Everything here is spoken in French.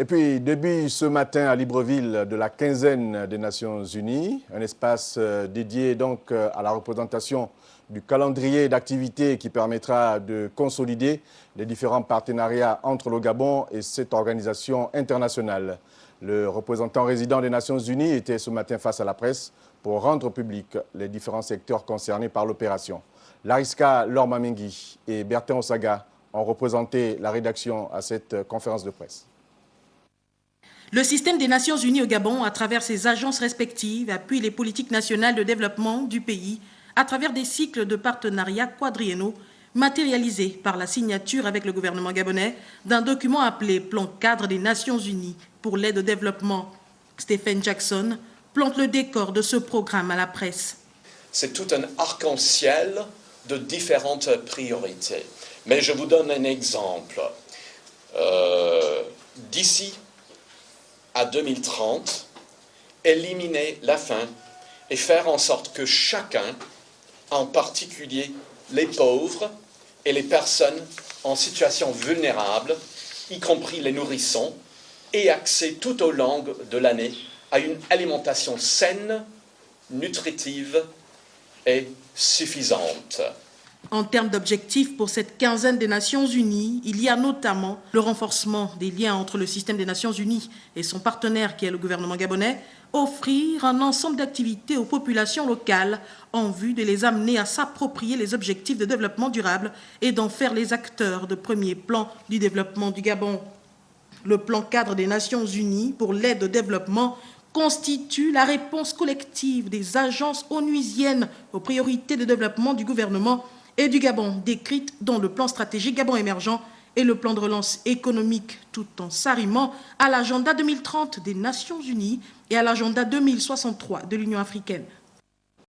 Et puis, début ce matin à Libreville de la quinzaine des Nations Unies, un espace dédié donc à la représentation du calendrier d'activités qui permettra de consolider les différents partenariats entre le Gabon et cette organisation internationale. Le représentant résident des Nations Unies était ce matin face à la presse pour rendre public les différents secteurs concernés par l'opération. Lariska Lormamengi et Bertin Osaga ont représenté la rédaction à cette conférence de presse. Le système des Nations Unies au Gabon, à travers ses agences respectives, appuie les politiques nationales de développement du pays à travers des cycles de partenariats quadriennaux matérialisés par la signature avec le gouvernement gabonais d'un document appelé Plan cadre des Nations Unies pour l'aide au développement. Stephen Jackson plante le décor de ce programme à la presse. C'est tout un arc-en-ciel de différentes priorités. Mais je vous donne un exemple. D'ici à 2030, éliminer la faim et faire en sorte que chacun, en particulier les pauvres et les personnes en situation vulnérable, y compris les nourrissons, aient accès tout au long de l'année à une alimentation saine, nutritive et suffisante. En termes d'objectifs pour cette quinzaine des Nations Unies, il y a notamment le renforcement des liens entre le système des Nations Unies et son partenaire qui est le gouvernement gabonais, offrir un ensemble d'activités aux populations locales en vue de les amener à s'approprier les objectifs de développement durable et d'en faire les acteurs de premier plan du développement du Gabon. Le plan cadre des Nations Unies pour l'aide au développement constitue la réponse collective des agences onusiennes aux priorités de développement du gouvernement et du Gabon, décrites dans le plan stratégique Gabon émergent et le plan de relance économique, tout en s'arrimant à l'agenda 2030 des Nations Unies et à l'agenda 2063 de l'Union africaine.